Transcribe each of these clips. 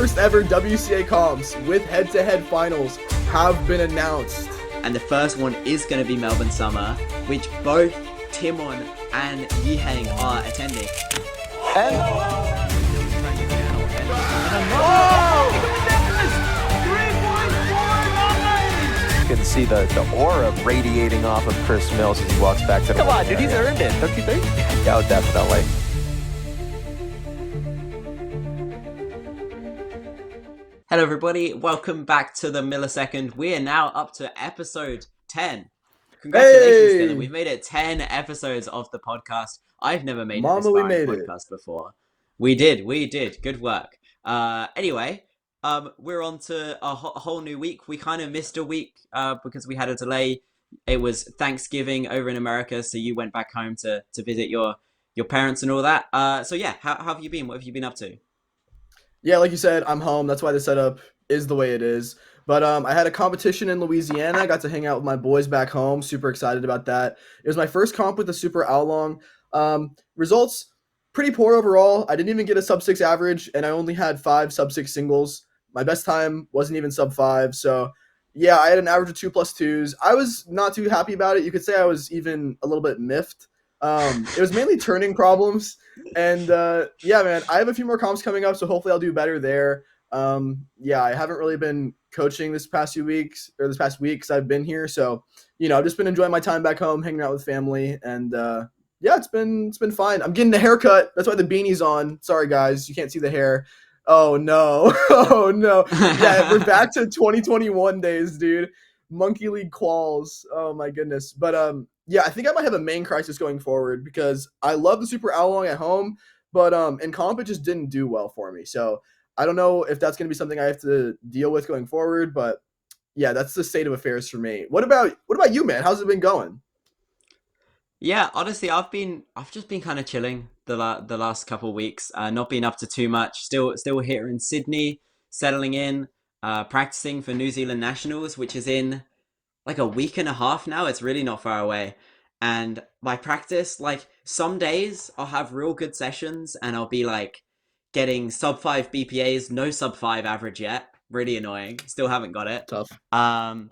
first ever WCA comps with head-to-head finals have been announced. And the first one is going to be Melbourne Summer, which both Timon and Yiheng are attending. You can see the aura radiating off of Chris Mills as he walks back to the Come on, dude, he's earned it, don't you think? Yeah, definitely. Hello everybody, welcome back to the Millisecond. We are now up to episode 10. Congratulations, Dylan. We've made it 10 episodes of the podcast. I've never made it this far in a podcast before. We did. Good work. Anyway, we're on to a whole new week. We kind of missed a week because we had a delay. It was Thanksgiving over in America, so you went back home to visit your parents and all that. So yeah, how have you been? What have you been up to? Yeah, like you said, I'm home. That's why the setup is the way it is. But I had a competition in Louisiana. I got to hang out with my boys back home. Super excited about that. It was my first comp with the Super Oolong. Results, pretty poor overall. I didn't even get a sub-6 average, and I only had 5 sub-6 singles. My best time wasn't even sub-5. So, yeah, I had an average of 2+2s. I was not too happy about it. You could say I was even a little bit miffed. It was mainly turning problems. And, yeah, man, I have a few more comps coming up, so hopefully I'll do better there. Yeah, I haven't really been coaching this past week because I've been here. So, you know, I've just been enjoying my time back home, hanging out with family. And, yeah, it's been fine. I'm getting a haircut. That's why the beanie's on. Sorry, guys. You can't see the hair. Oh, no. Oh, no. Yeah, we're back to 2021 days, dude. Monkey League quals. Oh, my goodness. But, yeah, I think I might have a main crisis going forward because I love the Super Oolong at home, but in comp it just didn't do well for me. So I don't know if that's going to be something I have to deal with going forward, but yeah, that's the state of affairs for me. What about you, man? How's it been going? Yeah, honestly, I've just been kind of chilling the last couple of weeks, not been up to too much. Still here in Sydney, settling in, practicing for New Zealand Nationals, which is in like a week and a half now. It's really not far away. And my practice, like some days I'll have real good sessions and I'll be like getting sub-5 BPAs, no sub-5 average yet. Really annoying. Still haven't got it. Tough. And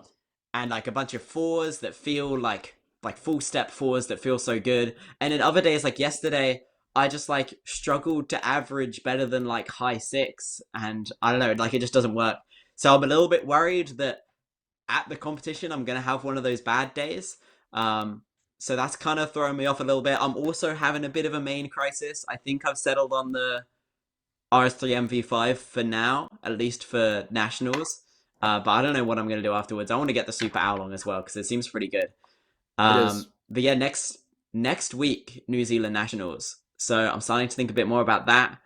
like a bunch of 4s that feel like full step 4s that feel so good. And then other days, like yesterday, I just like struggled to average better than like high 6. And I don't know, like it just doesn't work. So I'm a little bit worried that at the competition, I'm going to have one of those bad days. So that's kind of throwing me off a little bit. I'm also having a bit of a main crisis. I think I've settled on the RS3 MV5 for now, at least for Nationals. But I don't know what I'm going to do afterwards. I want to get the Super Oolong as well, because it seems pretty good. But yeah, next week, New Zealand Nationals. So I'm starting to think a bit more about that.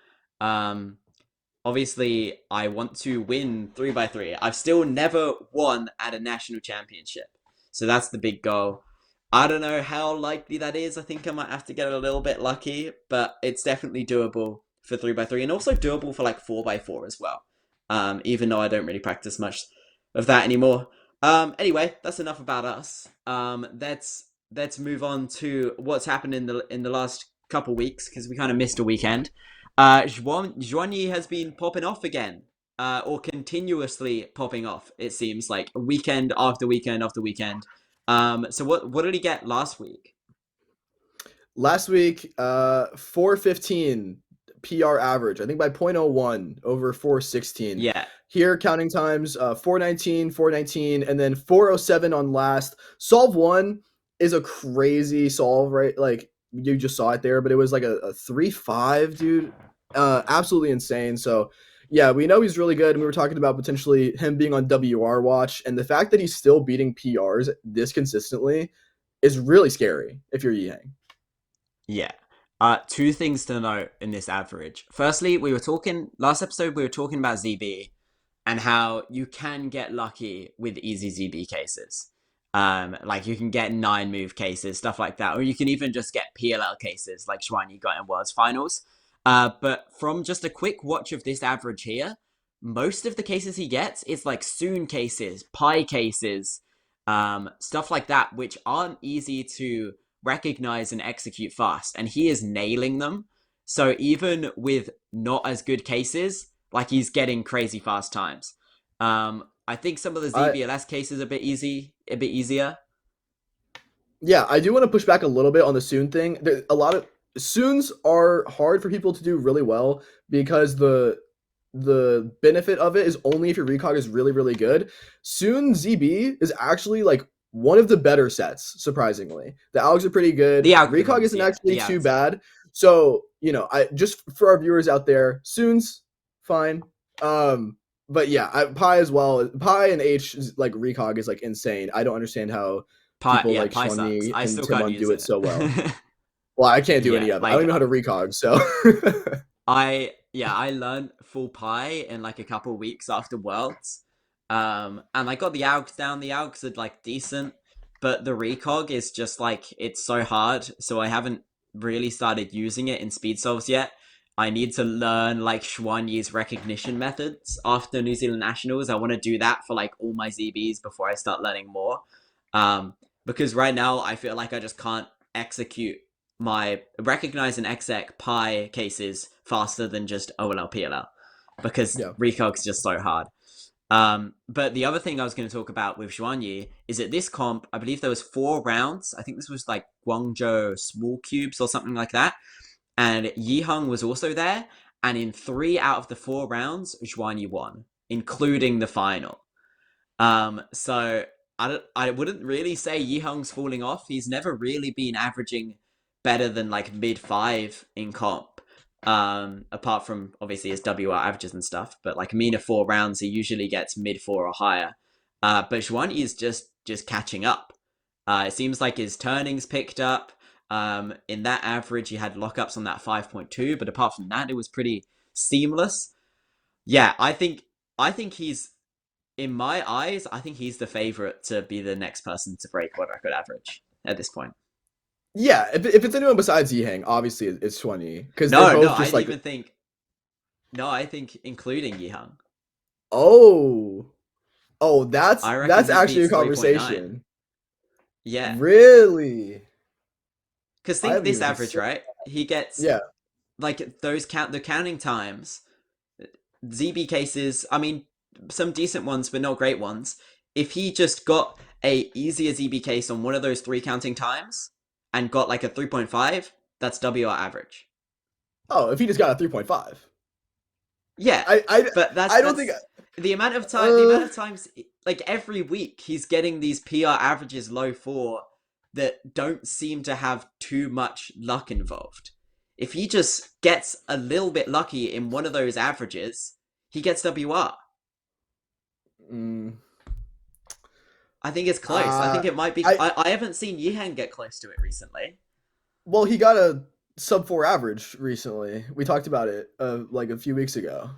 Obviously, I want to win 3x3. I've still never won at a national championship. So that's the big goal. I don't know how likely that is. I think I might have to get a little bit lucky, but it's definitely doable for 3x3 and also doable for like 4x4 as well. Even though I don't really practice much of that anymore. Anyway, that's enough about us. Let's move on to what's happened in the last couple weeks, because we kind of missed a weekend. Zhuanyi has been popping off again, or continuously popping off, it seems like, weekend after weekend after weekend. So what did he get last week? Last week, 415 PR average, I think by 0.01 over 416. Yeah. Here, counting times, 419, and then 407 on last. Solve 1 is a crazy solve, right? Like, you just saw it there, but it was like a 3.5, dude. Absolutely insane. So, yeah, we know he's really good, and we were talking about potentially him being on WR watch, and the fact that he's still beating PRs this consistently is really scary if you're Yiheng. Yeah. 2 things to note in this average. Firstly, last episode we were talking about ZB and how you can get lucky with easy ZB cases. Like you can get 9 move cases, stuff like that, or you can even just get PLL cases like Zhuanyi got in Worlds Finals. But from just a quick watch of this average here, most of the cases he gets is like Soon cases, Pi cases, stuff like that, which aren't easy to recognize and execute fast. And he is nailing them. So even with not as good cases, Like he's getting crazy fast times. I think some of the I ZBLS cases are a bit easier. Yeah, I do want to push back a little bit on the Soon thing. A lot of Soons are hard for people to do really well because the benefit of it is only if your recog is really really good. Soon ZB is actually like one of the better sets, surprisingly. The algs are pretty good. The Recog algorithms, isn't yeah, actually the too algorithms. bad. So, I just for our viewers out there, Soon's fine. But yeah, Pi as well. Pi and H like recog is like insane. I don't understand how people like Pi sucks. Shwani I and still can't Timon do use it it. so well. Well, I can't do Yeah, any of it. I don't like even know how to recog, so I learned full Pi in like a couple of weeks after Worlds. And I got the algs down. The algs are like decent, but the recog is just like it's so hard. So I haven't really started using it in speed solves yet. I need to learn like Schwanyi's recognition methods after New Zealand Nationals. I want to do that for like all my ZBs before I start learning more. Um, because right now I feel like I just can't execute my recognize and exec pi cases faster than just OLL PLL because yeah. recog's just so hard. But the other thing I was going to talk about with Xuanyi is at this comp, I believe there was 4 rounds. I think this was like Guangzhou small cubes or something like that. And Yiheng was also there. And in 3 out of the 4 rounds, Xuanyi won, including the final. So I wouldn't really say Yiheng's falling off. He's never really been averaging better than like mid 5 in comp. Apart from obviously his WR averages and stuff, but like MENA 4 rounds, he usually gets mid 4 or higher. But Xuan is just catching up. It seems like his turnings picked up. In that average, he had lockups on that 5.2, but apart from that, it was pretty seamless. Yeah, I think he's in my eyes, I think he's the favorite to be the next person to break world record average at this point. Yeah, if it's anyone besides Yiheng, obviously it's Shwani because they're No, both I just didn't like even think. No, I think including Yihang. oh I reckon that's he actually a beats 3.9. conversation. Yeah, Really, because I think haven't this even average, considered. right? He gets Yeah, like the counting times. ZB cases. I mean, some decent ones, but not great ones. If he just got a easier ZB case on one of those 3 counting times and got like a 3.5, that's WR average. oh, if he just got a 3.5, Yeah, I but I don't think. that's the amount of time. The Uh, amount of times, like every week, he's getting these PR averages low 4 that don't seem to have too much luck involved. If he just gets a little bit lucky in one of those averages, he gets WR. mm, I think it's close. I uh, think it might be. I I haven't seen Yihan get close to it recently. well, he got a sub 4 average recently. We talked about it like a few weeks ago.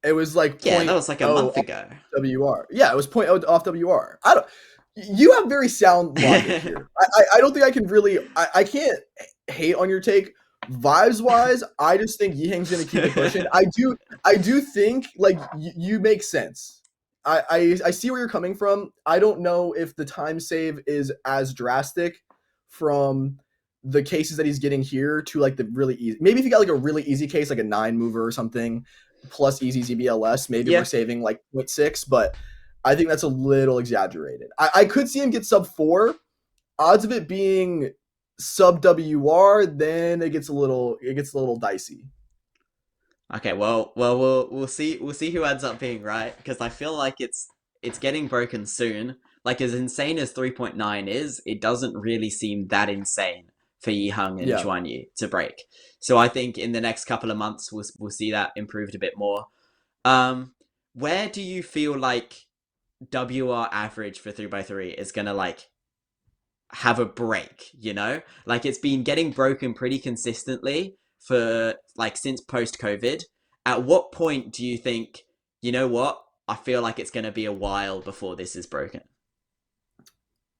It was like Yeah, that point was like a oh month ago. WR. Yeah, it was point oh off WR. I don't. You have very sound logic here. I don't think I can really. I can't hate on your take. Vibes wise, I just think Yihang's gonna keep it pushing. I do think like you make sense. I see where you're coming from. I don't know if the time save is as drastic from the cases that he's getting here to like the really easy. Maybe if you got like a really easy case, like a 9 mover or something, plus easy ZBLS, maybe we're Yeah. saving like 0.6, but I think that's a little exaggerated. I could see him get sub 4. Odds of it being sub WR, then it gets a little dicey. Okay, well, we'll see. We'll see who ends up being right because I feel like it's getting broken soon. Like as insane as 3.9 is, it doesn't really seem that insane for Yihang and Yeah. Juanyi to break. So I think in the next couple of months we'll see that improved a bit more. Where do you feel like WR average for 3x3 is gonna like have a break, you know? Like it's been getting broken pretty consistently for like since post COVID. At what point do you think, you know what? I feel like it's going to be a while before this is broken.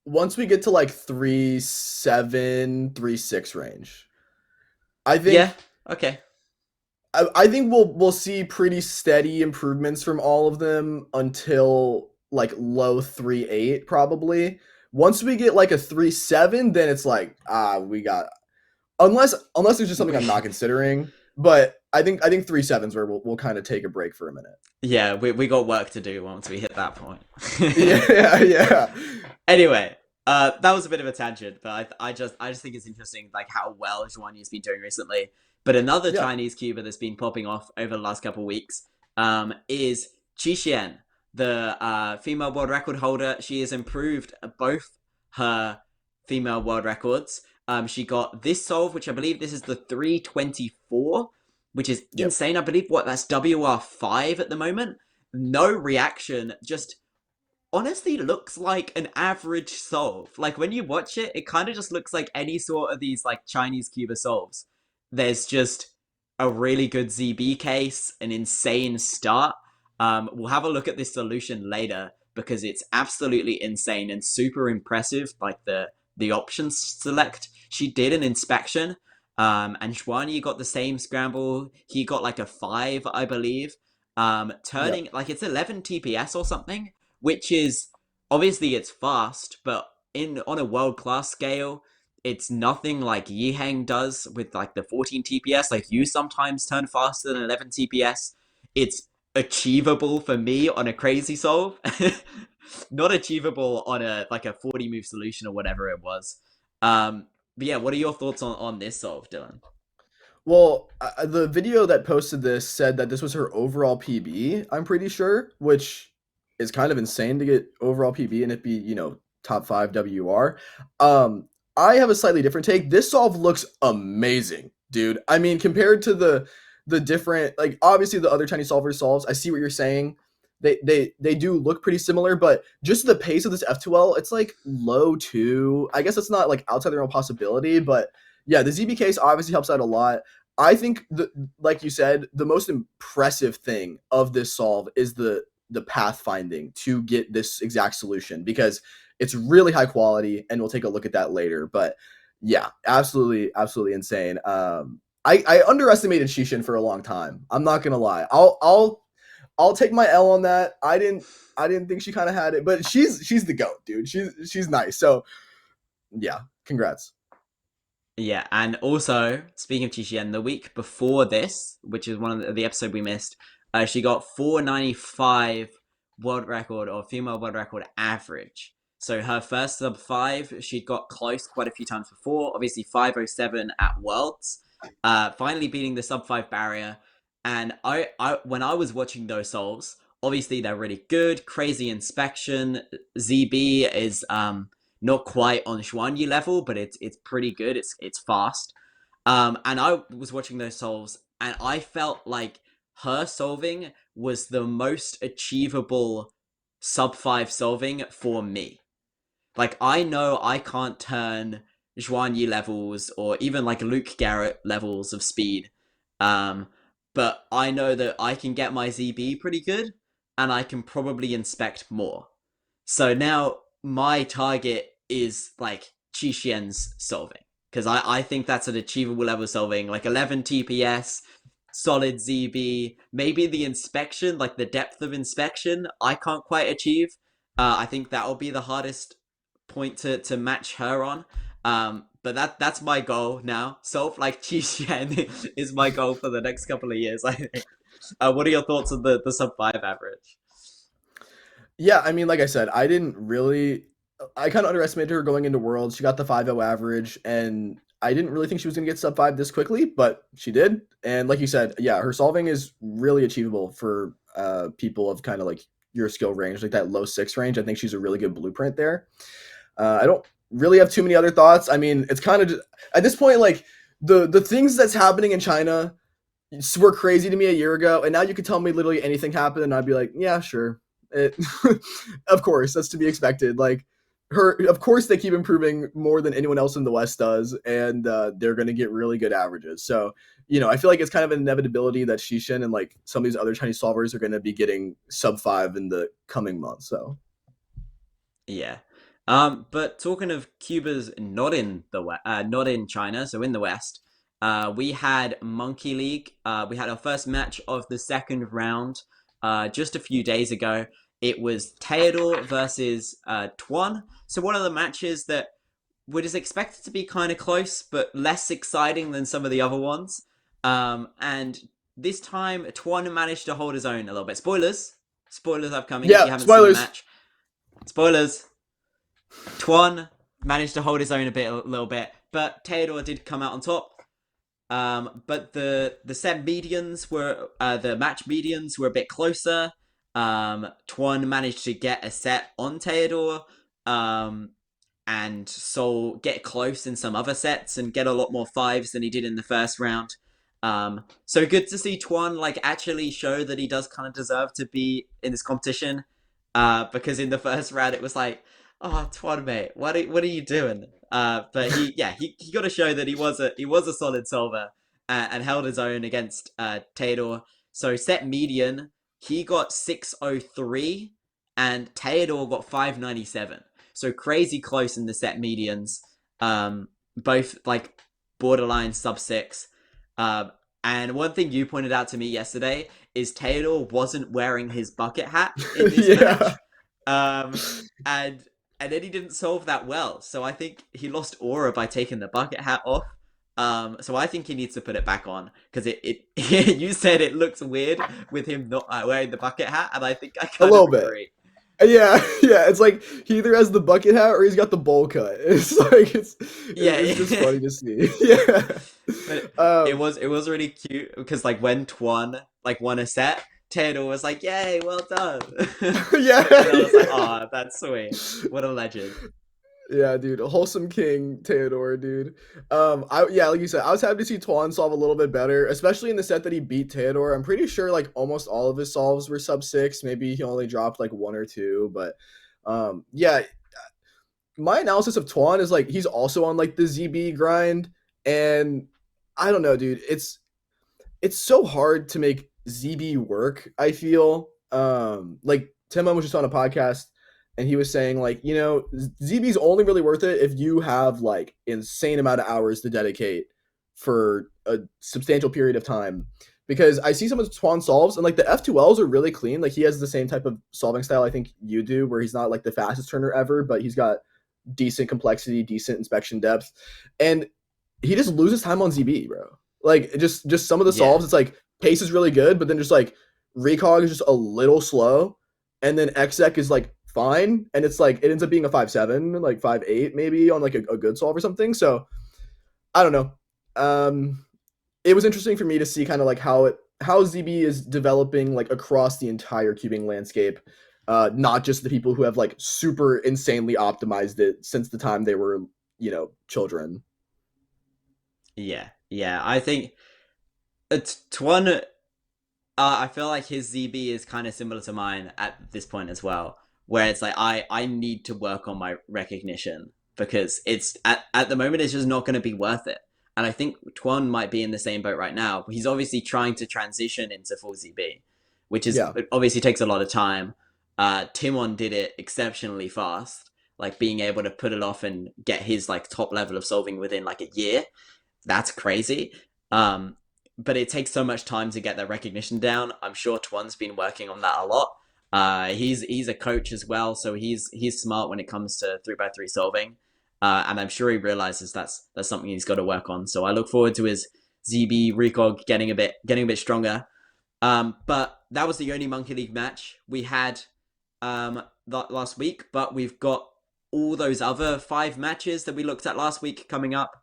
Once we get to like 3.7, 3.6 range, I think Yeah. Okay. I think we'll see pretty steady improvements from all of them until like low 3.8 probably. Once we get like a 3.7, then it's like we got unless there's just something I'm not considering. But I think 3-7's where we'll kind of take a break for a minute. Yeah, we got work to do once we hit that point. Yeah. Anyway, that was a bit of a tangent, but I just think it's interesting like how well Zhuanyi's been doing recently. But another Yeah. Chinese cuber that's been popping off over the last couple of weeks is Qixian, the female world record holder. She has improved both her female world records. She got this solve, which I believe this is the 324, which is Yep. insane. I believe that's WR5 at the moment. No reaction, just honestly looks like an average solve. Like when you watch it, it kind of just looks like any sort of these like Chinese cuber solves. There's just a really good ZB case, an insane start. We'll have a look at this solution later because it's absolutely insane and super impressive. Like the options select, she did an inspection. And Xuanyi got the same scramble. He got like a 5, I believe. Turning like it's 11 TPS or something, which is obviously it's fast, but on a world class scale, it's nothing like Yiheng does with like the 14 TPS. Like you sometimes turn faster than 11 TPS. It's achievable for me on a crazy solve, not achievable on a 40 move solution or whatever it was. But yeah, what are your thoughts on this solve, Dylan? Well, the video that posted this said that this was her overall PB, I'm pretty sure, which is kind of insane to get overall PB and it be, top 5 WR. I have a slightly different take. This solve looks amazing, dude. I mean, compared to the different, like obviously the other Chinese solves, I see what you're saying. They do look pretty similar, but just the pace of this F2L, it's like low 2. I guess it's not like outside their own possibility, but yeah, the ZB case obviously helps out a lot. I think like you said, the most impressive thing of this solve is the path finding to get this exact solution because it's really high quality, and we'll take a look at that later. But yeah, absolutely insane. I underestimated Qixian for a long time. I'm not gonna lie. I'll take my L on that. I didn't think she kind of had it, but she's the GOAT, dude. She's nice. So yeah, congrats. Yeah, and also speaking of Qixian, the week before this, which is one of the episode we missed, she got 495 world record or female world record average. So her first sub 5, she'd got close quite a few times before. Obviously 507 at Worlds, finally beating the sub 5 barrier. And I when I was watching those solves, obviously they're really good. Crazy inspection. ZB is not quite on Xuanyi level, but it's pretty good. It's fast. And I was watching those solves, and I felt like her solving was the most achievable sub 5 solving for me. Like I know I can't turn Xuanyi levels or even like Luke Garrett levels of speed. But I know that I can get my ZB pretty good, and I can probably inspect more. So now my target is like Qixian's solving, because I think that's an achievable level of solving, like 11 TPS, solid ZB, maybe the inspection, like the depth of inspection, I can't quite achieve. I think that will be the hardest point to match her on. But that's my goal now. Solve like Qixian is my goal for the next couple of years, I think. What are your thoughts on the sub 5 average? Yeah, I mean, like I said, I kind of underestimated her going into Worlds. She got the 5.0 average, and I didn't really think she was going to get sub 5 this quickly, but she did. And like you said, yeah, her solving is really achievable for people of kind of like your skill range, like that low 6 range. I think she's a really good blueprint there. I don't really have too many other thoughts. I mean, it's kind of just, at this point, like the things that's happening in China were crazy to me a year ago, and now you could tell me literally anything happened, and I'd be like, yeah, sure. Of course, that's to be expected. Like of course, they keep improving more than anyone else in the West does, and they're going to get really good averages. So, I feel like it's kind of an inevitability that Qixian and like some of these other Chinese solvers are going to be getting sub 5 in the coming months. So, yeah. But talking of Cubas not in China, so in the West, we had Monkey League. We had our first match of the second round just a few days ago. It was Theodore versus Tuan. So one of the matches that was expected to be kind of close, but less exciting than some of the other ones. And this time Tuan managed to hold his own a little bit. Spoilers upcoming if Yeah, you haven't spoilers. seen the match. Spoilers. Tuan managed to hold his own a little bit, but Theodore did come out on top. But the set medians were the match medians were a bit closer. Tuan managed to get a set on Theodore, and so get close in some other sets and get a lot more fives than he did in the first round. So good to see Tuan like actually show that he does kind of deserve to be in this competition. Because in the first round it was like, oh Tuan mate, what are you doing? But he got to show that he was a solid solver and held his own against Theodore. So set median, he got 603 and Theodore got 597. So crazy close in the set medians. Both like borderline sub 6. And one thing you pointed out to me yesterday is Theodore wasn't wearing his bucket hat in this match. And then he didn't solve that well. So I think he lost aura by taking the bucket hat off. So I think he needs to put it back on because it you said it looks weird with him not wearing the bucket hat, and I think I kind of agree. Yeah, it's like he either has the bucket hat or he's got the bowl cut. It's like it's just funny to see. Yeah, but it was really cute because like when Tuan like won a set, Theodore was like, "Yay, well done!" Yeah, and I was like, "Oh, that's sweet. What a legend." Yeah, dude, a wholesome king, Theodore, dude. Like you said, I was happy to see Tuan solve a little bit better, especially in the set that he beat Theodore. I'm pretty sure like almost all of his solves were sub 6. Maybe he only dropped like 1 or 2, but my analysis of Tuan is like he's also on like the ZB grind, and I don't know, dude. It's so hard to make ZB work. I feel like Timon was just on a podcast. And he was saying, like, you know, ZB's only really worth it if you have, like, insane amount of hours to dedicate for a substantial period of time. Because I see some of Tuan solves, and, like, the F2Ls are really clean. Like, he has the same type of solving style I think you do, where he's not, like, the fastest turner ever, but he's got decent complexity, decent inspection depth. And he just loses time on ZB, bro. Like, just some of the solves, it's, like, pace is really good, but then just, like, recog is just a little slow. And then exec is, like, fine, and it's like it ends up being a 5-7, like 5-8 maybe on like a good solve or something. So I don't know. It was interesting for me to see kind of like how ZB is developing like across the entire cubing landscape, not just the people who have like super insanely optimized it since the time they were, you know, children. Yeah, I think it's Tuan. I feel like his ZB is kind of similar to mine at this point as well. Where it's like I need to work on my recognition because it's at the moment it's just not going to be worth it. And I think Tuan might be in the same boat right now. He's obviously trying to transition into full ZB, which is obviously takes a lot of time. Timon did it exceptionally fast, like being able to put it off and get his like top level of solving within like a year. That's crazy. But it takes so much time to get that recognition down. I'm sure Tuan's been working on that a lot. He's a coach as well, so he's smart when it comes to 3x3 solving, and I'm sure he realizes that's something he's got to work on. So I look forward to his ZB recog getting a bit stronger. But that was the only Monkey League match we had last week. But we've got all those other 5 matches that we looked at last week coming up.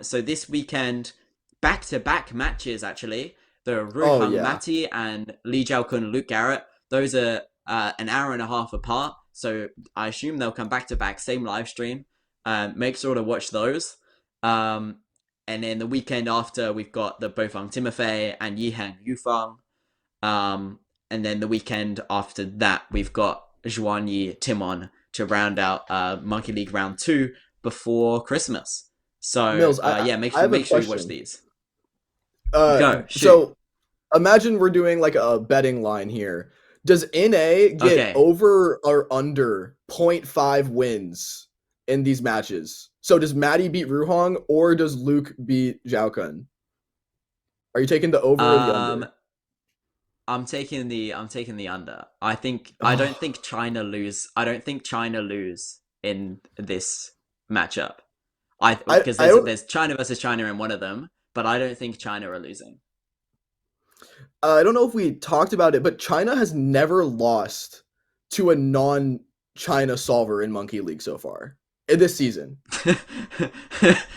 So this weekend, back-to-back matches actually. The Ruhang Mati and Lee Jiao-kun Luke Garrett. Those are an hour and a half apart, so I assume they'll come back to back, same live stream. Make sure to watch those. And then the weekend after, we've got the Bofang Timofey and Yihang Yufang. And then the weekend after that, we've got Zhuanyi Timon to round out Monkey League Round 2 before Christmas. So Mills, make sure you watch these. Go. Shoot. So imagine we're doing like a betting line here. Does NA get over or under 0.5 wins in these matches? So does Maddie beat Ruhang or does Luke beat Jiao-kun? Are you taking the over or the under? I'm taking the under. I don't think China lose. I don't think China lose in this matchup. Because there's China versus China in one of them, but I don't think China are losing. I don't know if we talked about it, but China has never lost to a non-China solver in Monkey League so far in this season.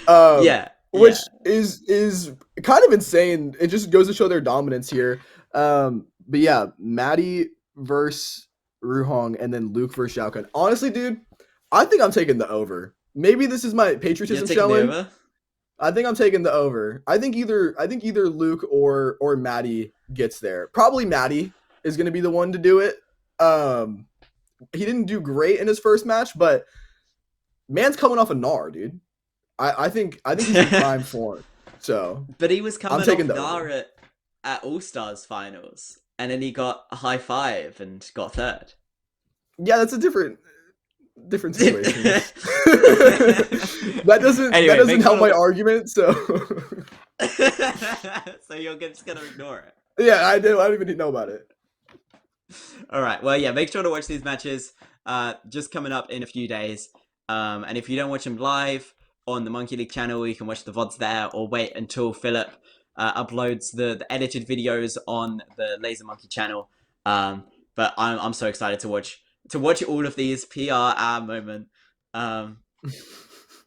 Um, Yeah, which yeah. is kind of insane. It just goes to show their dominance here. But yeah, Maddie versus Ruhong, and then Luke versus Shao Kahn. Honestly, dude, I think I'm taking the over. Maybe this is my You're patriotism taking the showing. over? I think I'm taking the over. I think either Luke or Maddie gets there. Probably Maddie is going to be the one to do it. Um, he didn't do great in his first match, but man's coming off a gnar, dude. I think he's in prime form. So But he was I'm coming taking off the Nar over. at All Stars finals, and then he got a high five and got third. Yeah, that's a different situation. that doesn't Make help sure my to... argument. So So you're just gonna ignore it. yeah, I don't even know about it. All right. Well, yeah. Make sure to watch these matches. Just coming up in a few days. And if you don't watch them live on the Monkey League channel, you can watch the VODs there, or wait until Philip uploads the edited videos on the Laser Monkey channel. But I'm so excited to watch all of these PR moment.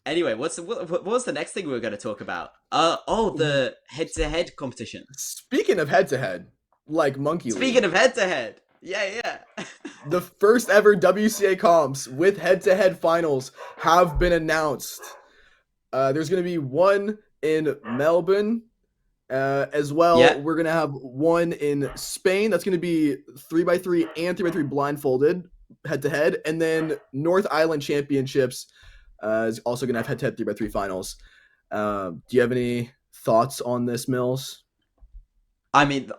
Anyway, what was the next thing we were going to talk about? The head-to-head competition. Speaking of head to head, like Monkey League. Speaking of head-to-head, yeah. The first ever WCA comps with head-to-head finals have been announced. There's going to be one in Melbourne as well. Yeah. We're going to have one in Spain. That's going to be 3x3 and 3x3 blindfolded head-to-head. And then North Island Championships is also going to have head-to-head 3x3 finals. Do you have any thoughts on this, Mills? I mean,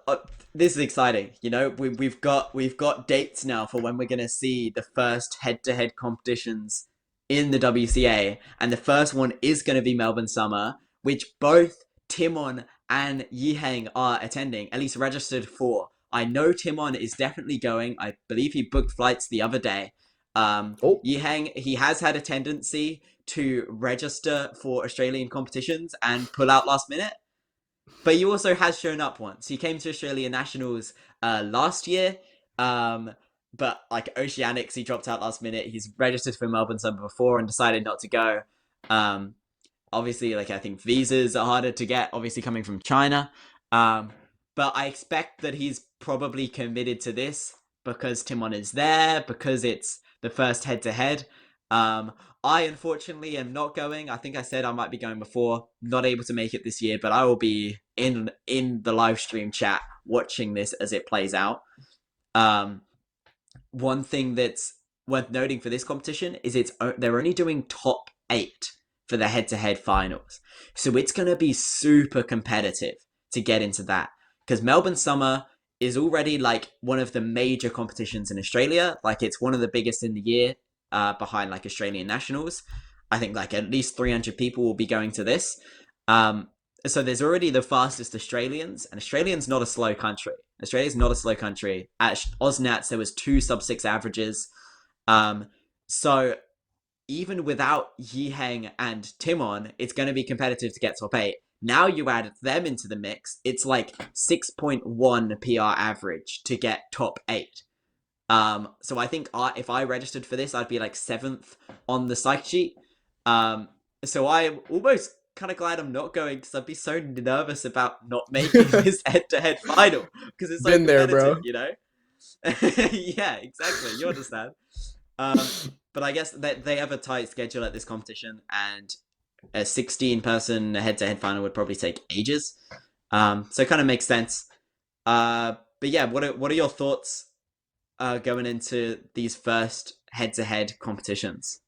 this is exciting. You know, we've got dates now for when we're gonna see the first head-to-head competitions in the WCA, and the first one is gonna be Melbourne Summer, which both Timon and Yihang are attending, at least registered for. I know Timon is definitely going. I believe he booked flights the other day. Yihang, he has had a tendency to register for Australian competitions and pull out last minute. But he also has shown up once. He came to Australian Nationals last year, but like Oceanics, he dropped out last minute. He's registered for Melbourne Summer before and decided not to go. Obviously, like I think visas are harder to get, obviously coming from China. But I expect that he's probably committed to this because Timon is there, because it's the first head-to-head. I unfortunately am not going. I think I said I might be going before. Not able to make it this year, but I will be in the live stream chat watching this as it plays out. One thing that's worth noting for this competition is they're only doing top 8 for the head-to-head finals. So it's going to be super competitive to get into that. Because Melbourne Summer is already like one of the major competitions in Australia. Like it's one of the biggest in the year, behind like Australian Nationals. I think like at least 300 people will be going to this. So there's already the fastest Australians, and Australia's not a slow country. Australia's not a slow country. At Osnats, there was 2 sub-6 averages. So even without Yihang and Timon, it's going to be competitive to get top 8. Now you add them into the mix, it's like 6.1 PR average to get top 8. So I think if I registered for this, I'd be like 7th on the psych sheet. So I'm almost kind of glad I'm not going, because I'd be so nervous about not making this head-to-head final, because it's so Been there, competitive, bro. you know? Yeah, exactly. You understand. But I guess that they have a tight schedule at this competition, and a 16-person head-to-head final would probably take ages. So it kind of makes sense. But yeah, what are your thoughts going into these first head-to-head competitions?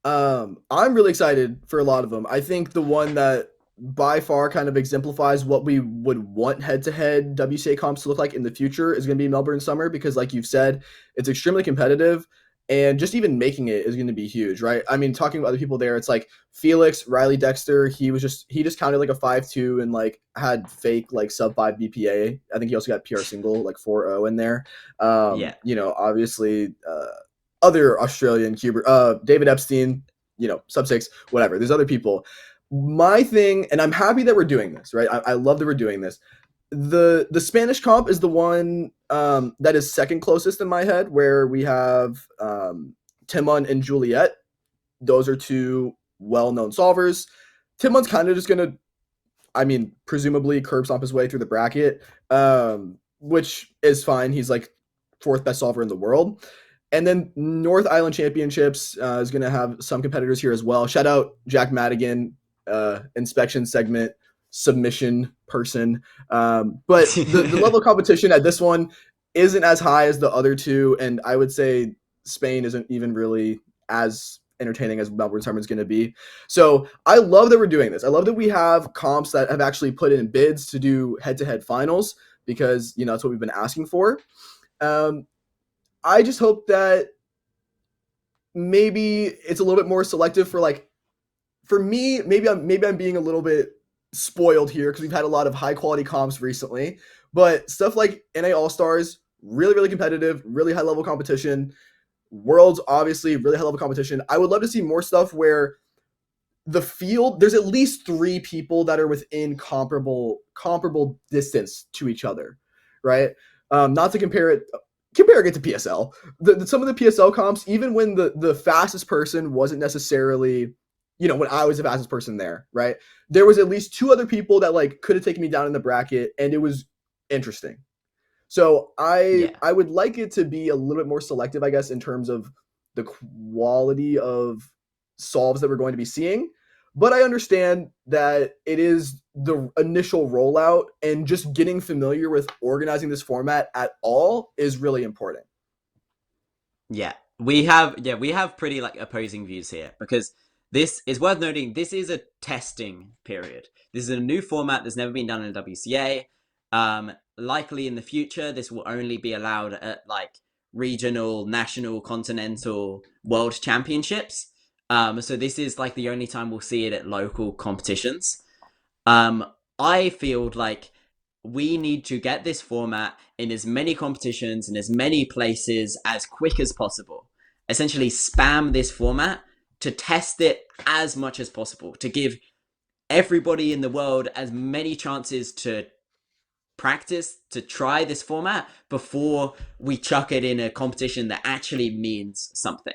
I'm really excited for a lot of them. I think the one that by far kind of exemplifies what we would want head-to-head WCA comps to look like in the future is going to be Melbourne Summer, because like you've said, it's extremely competitive, and just even making it is going to be huge, right? I mean, talking about other people there, it's like Felix, Riley Dexter, he just counted like a 5.2 and like had fake like sub 5 BPA. I think he also got PR single like 4.0 in there. Yeah. You know, obviously other Australian David Epstein, you know, sub 6, whatever. There's other people. My thing, and I'm happy that we're doing this, right? I love that we're doing this. The Spanish comp is the one that is second closest in my head, where we have Timon and Juliet. Those are two well-known solvers. Timon's kind of just gonna, I mean, presumably curb stomp his way through the bracket, which is fine. He's like fourth best solver in the world. And then North Island Championships is going to have some competitors here as well. Shout out Jack Madigan, inspection segment submission person. But the level of competition at this one isn't as high as the other two. And I would say Spain isn't even really as entertaining as Melbourne Summer is going to be. So I love that we're doing this. I love that we have comps that have actually put in bids to do head-to-head finals, because, you know, that's what we've been asking for. I just hope that maybe it's a little bit more selective for, like, for me, maybe I'm being a little bit spoiled here because we've had a lot of high quality comps recently, but stuff like NA All-Stars, really, really competitive, really high level competition. Worlds, obviously, really high level competition. I would love to see more stuff where the field, there's at least 3 people that are within comparable distance to each other, right? Not to comparing it to PSL. Some of the PSL comps, even when the fastest person wasn't necessarily, you know, when I was the fastest person there, right? There was at least 2 other people that like could have taken me down in the bracket, and it was interesting. So I would like it to be a little bit more selective, I guess, in terms of the quality of solves that we're going to be seeing. But I understand that it is the initial rollout, and just getting familiar with organizing this format at all is really important. Yeah, we have pretty like opposing views here, because this is worth noting. This is a testing period. This is a new format that's never been done in WCA. Likely in the future, this will only be allowed at like regional, national, continental, world championships. So this is like the only time we'll see it at local competitions. I feel like we need to get this format in as many competitions in as many places as quick as possible. Essentially spam this format to test it as much as possible, to give everybody in the world as many chances to practice, to try this format before we chuck it in a competition that actually means something.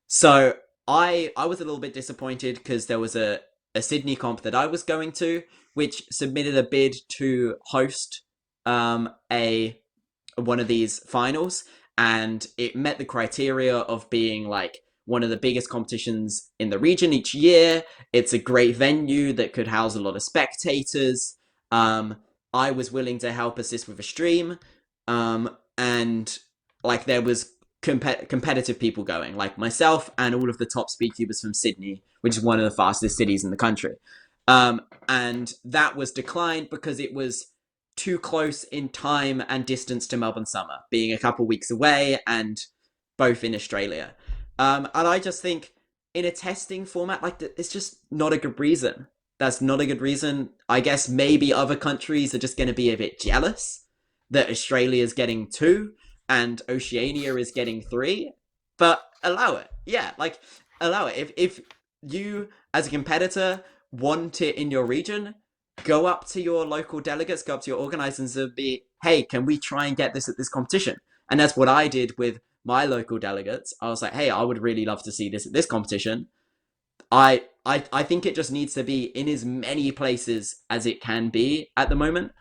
So I was a little bit disappointed because there was a Sydney comp that I was going to, which submitted a bid to host one of these finals, and it met the criteria of being like one of the biggest competitions in the region each year. It's a great venue that could house a lot of spectators. I was willing to help assist with a stream, and like there was competitive people going, like myself and all of the top speedtubers from Sydney, which is one of the fastest cities in the country. And that was declined because it was too close in time and distance to Melbourne Summer, being a couple weeks away and both in Australia. And I just think in a testing format like that, it's just not a good reason. That's not a good reason. I guess maybe other countries are just going to be a bit jealous that Australia is getting 2 and Oceania is getting 3, but allow it. Yeah, like allow it. If you as a competitor want it in your region, go up to your local delegates, go up to your organizers and be, hey, can we try and get this at this competition? And that's what I did with my local delegates. I was like, hey, I would really love to see this at this competition. I think it just needs to be in as many places as it can be at the moment,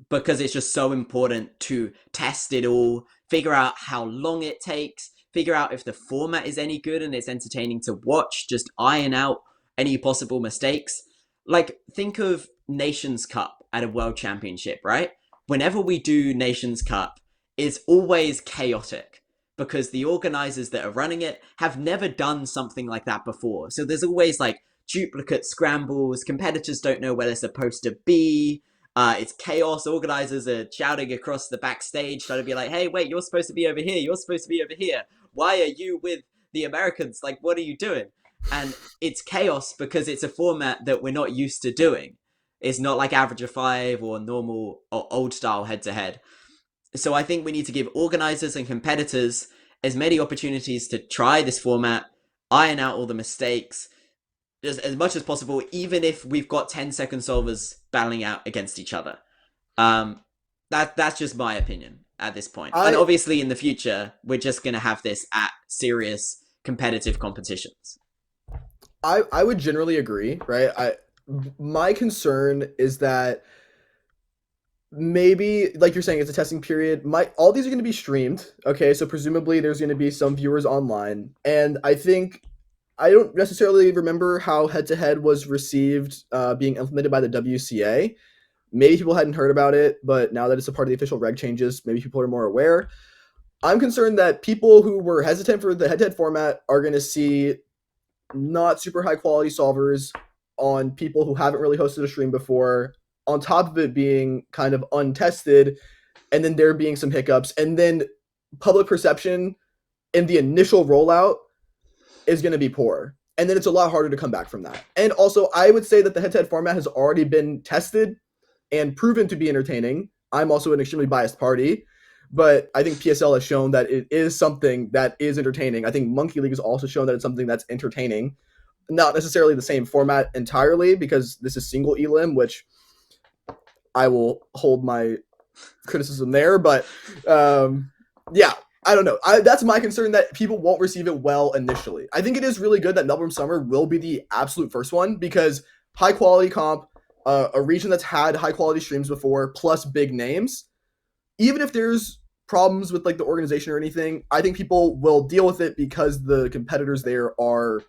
because it's just so important to test it all, figure out how long it takes, figure out if the format is any good and it's entertaining to watch, just iron out any possible mistakes. Like, think of Nations Cup at a World Championship, right? Whenever we do Nations Cup, it's always chaotic, because the organizers that are running it have never done something like that before. So there's always like duplicate scrambles, competitors don't know where they're supposed to be, it's chaos, organizers are shouting across the backstage trying to be like, hey, wait, you're supposed to be over here, you're supposed to be over here, why are you with the Americans, like what are you doing? And it's chaos because it's a format that we're not used to doing. It's not like average of 5 or normal or old style head-to-head. So I think we need to give organizers and competitors as many opportunities to try this format, iron out all the mistakes, just as much as possible, even if we've got 10-second solvers battling out against each other. That's just my opinion at this point. I- And obviously in the future, we're just going to have this at serious competitive competitions. I would generally agree, right? My concern is that maybe, like you're saying, it's a testing period. All these are going to be streamed, okay? So presumably there's going to be some viewers online, and I don't necessarily remember how head-to-head was received being implemented by the WCA. Maybe people hadn't heard about it, but now that it's a part of the official reg changes, maybe people are more aware. I'm concerned that people who were hesitant for the head-to-head format are going to see not super high quality solvers on people who haven't really hosted a stream before, on top of it being kind of untested, and then there being some hiccups, and then public perception in the initial rollout is going to be poor. And then it's a lot harder to come back from that. And also, I would say that the head-to-head format has already been tested and proven to be entertaining. I'm also an extremely biased party, but I think PSL has shown that it is something that is entertaining. I think Monkey League has also shown that it's something that's entertaining. Not necessarily the same format entirely, because this is single elim, which I will hold my criticism there. But yeah, I don't know. That's my concern, that people won't receive it well initially. I think it is really good that Melbourne Summer will be the absolute first one, because high quality comp, a region that's had high quality streams before, plus big names. Even if there's problems with like the organization or anything, I think people will deal with it because the competitors there are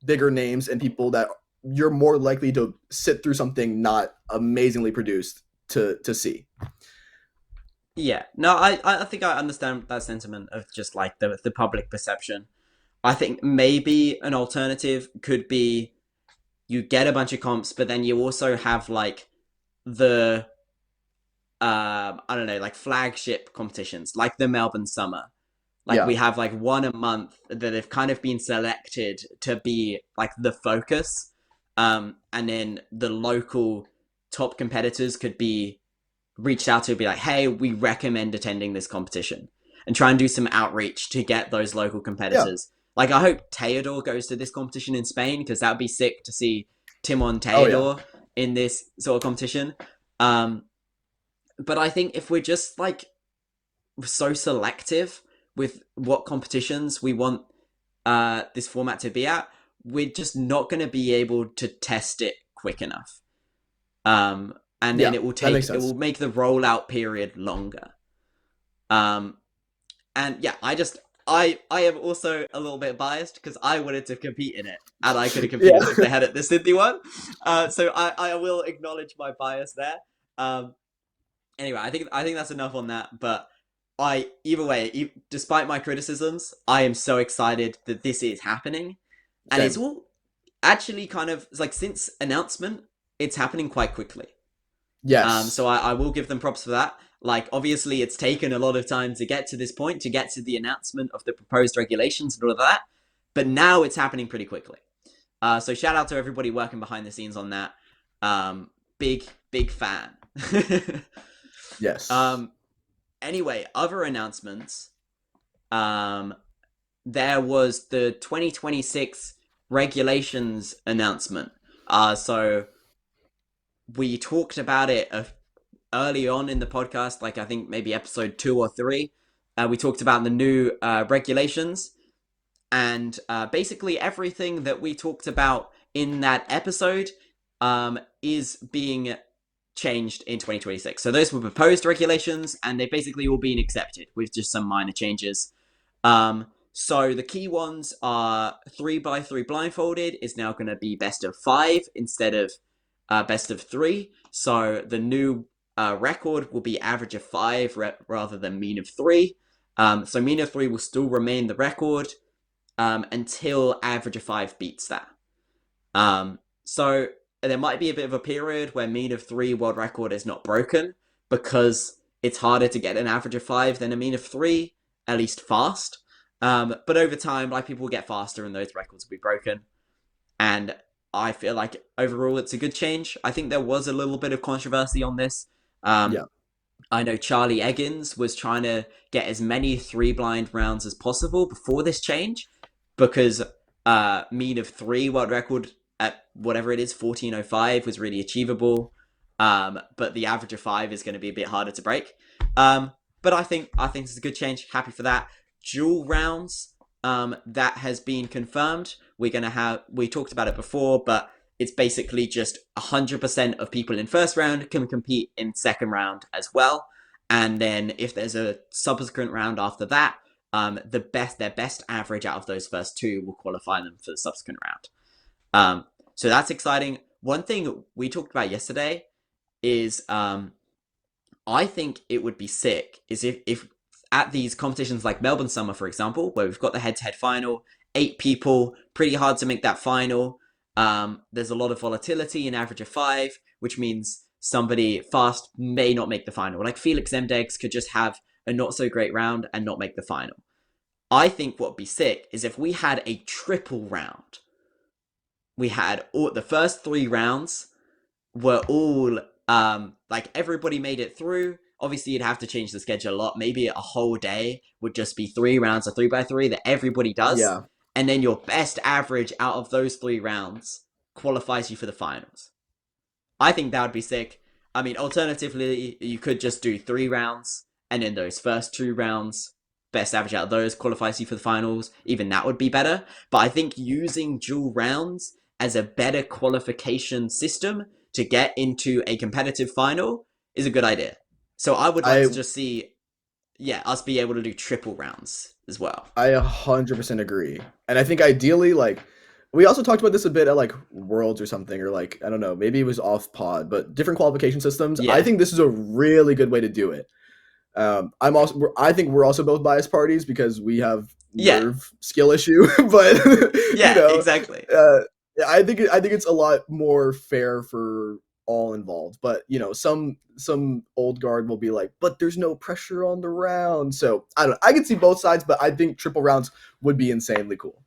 bigger names and people that you're more likely to sit through something not amazingly produced to see. Yeah, no, I think I understand that sentiment of just like the public perception. I think maybe an alternative could be you get a bunch of comps, but then you also have like the I don't know, like flagship competitions, like the Melbourne Summer. Like we have like one a month that have kind of been selected to be like the focus. And then the local top competitors could be reached out to, be like, hey, we recommend attending this competition, and try and do some outreach to get those local competitors. Like I hope Teodor goes to this competition in Spain, because that would be sick to see Timon Teodor in this sort of competition. But I think if we're just like so selective with what competitions we want this format to be at, we're just not going to be able to test it quick enough. And then it will make the rollout period longer. And yeah, I am also a little bit biased, because I wanted to compete in it, and I could have competed if they had it the Sydney one. So I will acknowledge my bias there. Anyway, I think that's enough on that. But either way, despite my criticisms, I am so excited that this is happening, and it's all actually kind of like, since announcement, it's happening quite quickly. Yes. So I will give them props for that. Like, obviously, it's taken a lot of time to get to this point, to get to the announcement of the proposed regulations and all of that. But now it's happening pretty quickly. So shout out to everybody working behind the scenes on that. Big fan. Yes. Anyway, other announcements. There was the 2026 regulations announcement. So we talked about it early on in the podcast, like I think maybe episode 2 or 3. We talked about the new regulations, and basically everything that we talked about in that episode is being changed in 2026. So those were proposed regulations, and they've basically all been accepted with just some minor changes. So the key ones are 3x3 blindfolded is now going to be best of 5 instead of best of 3. So the new record will be average of 5 rather than mean of 3. So mean of 3 will still remain the record until average of 5 beats that. So there might be a bit of a period where mean of 3 world record is not broken, because it's harder to get an average of 5 than a mean of 3, at least fast. But over time, like, people will get faster and those records will be broken. And I feel like overall it's a good change. I think there was a little bit of controversy on this. I know Charlie Eggins was trying to get as many 3 blind rounds as possible before this change, because mean of 3 world record at whatever it is, 1405 was really achievable. But the average of 5 is going to be a bit harder to break. But I think it's a good change. Happy for that. Dual rounds, that has been confirmed. We talked about it before, but it's basically just 100% of people in first round can compete in second round as well. And then if there's a subsequent round after that, their best average out of those first two will qualify them for the subsequent round. So that's exciting. One thing we talked about yesterday is I think it would be sick is if at these competitions like Melbourne Summer, for example, where we've got the head-to-head final, 8 people, pretty hard to make that final. There's a lot of volatility, an average of 5, which means somebody fast may not make the final. Like Felix Zemdegs could just have a not so great round and not make the final. I think what would be sick is if we had a triple round. We had the first 3 rounds were all like everybody made it through. Obviously, you'd have to change the schedule a lot. Maybe a whole day would just be 3 rounds of 3x3 that everybody does. Yeah. And then your best average out of those 3 rounds qualifies you for the finals. I think that would be sick. I mean, alternatively, you could just do 3 rounds, and in those first 2 rounds, best average out of those qualifies you for the finals. Even that would be better. But I think using dual rounds as a better qualification system to get into a competitive final is a good idea. So I would like to just see, us be able to do triple rounds as well. I 100% agree. And I think ideally, like, we also talked about this a bit at like Worlds or something, or like, I don't know, maybe it was off pod, but different qualification systems. Yeah. I think this is a really good way to do it. I think we're also both biased parties because we have nerve skill issue, but exactly. I think it's a lot more fair for all involved. But some old guard will be like, but there's no pressure on the round. So I can see both sides, but I think triple rounds would be insanely cool.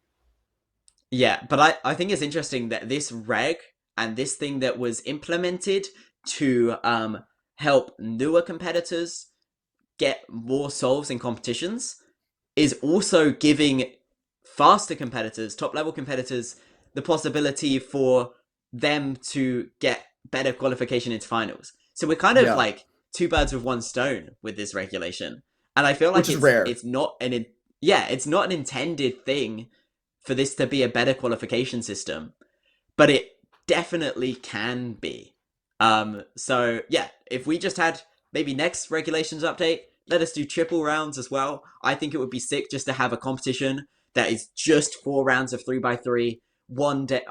Yeah, but I think it's interesting that this reg and this thing that was implemented to help newer competitors get more solves in competitions is also giving faster competitors, top-level competitors, the possibility for them to get better qualification into finals. So we're kind of like 2 birds with 1 stone with this regulation. And I feel like it's not an intended thing for this to be a better qualification system, but it definitely can be. So yeah, if we just had maybe next regulations update, let us do triple rounds as well. I think it would be sick just to have a competition that is just 4 rounds of 3x3, 1 day,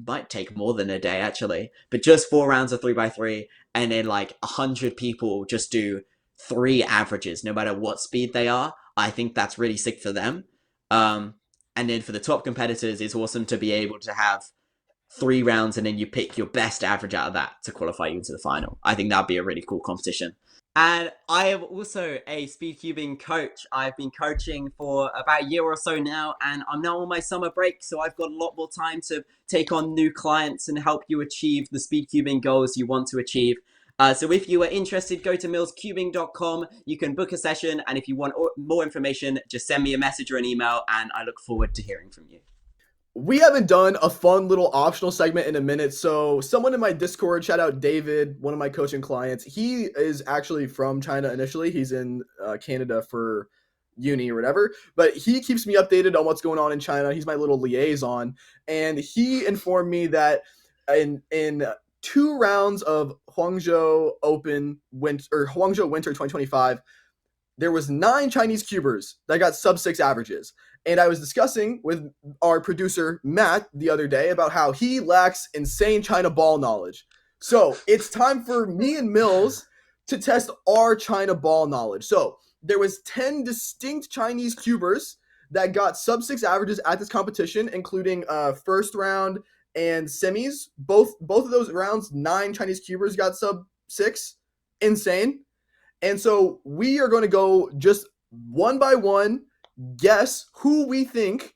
might take more than a day actually, but just 4 rounds of 3x3, and then like 100 people just do 3 averages, no matter what speed they are. I think that's really sick for them. And then for the top competitors, it's awesome to be able to have 3 rounds and then you pick your best average out of that to qualify you into the final. I think that'd be a really cool competition. And I am also a speed cubing coach. I've been coaching for about a year or so now, and I'm now on my summer break, so I've got a lot more time to take on new clients and help you achieve the speed cubing goals you want to achieve. So if you are interested, go to millscubing.com. You can book a session, and if you want more information, just send me a message or an email, and I look forward to hearing from you. We haven't done a fun little optional segment in a minute, so someone in my Discord, shout out David, one of my coaching clients, he is actually from China initially. He's in Canada for uni or whatever, but he keeps me updated on what's going on in China. He's my little liaison, and he informed me that in 2 rounds of Guangzhou Winter 2025, there was 9 Chinese cubers that got sub-6 averages. And I was discussing with our producer, Matt, the other day about how he lacks insane China ball knowledge. So it's time for me and Mills to test our China ball knowledge. So there was 10 distinct Chinese cubers that got sub-6 averages at this competition, including first round and semis. Both of those rounds, 9 Chinese cubers got sub-6. Insane. And so we are going to go just one by one, guess who we think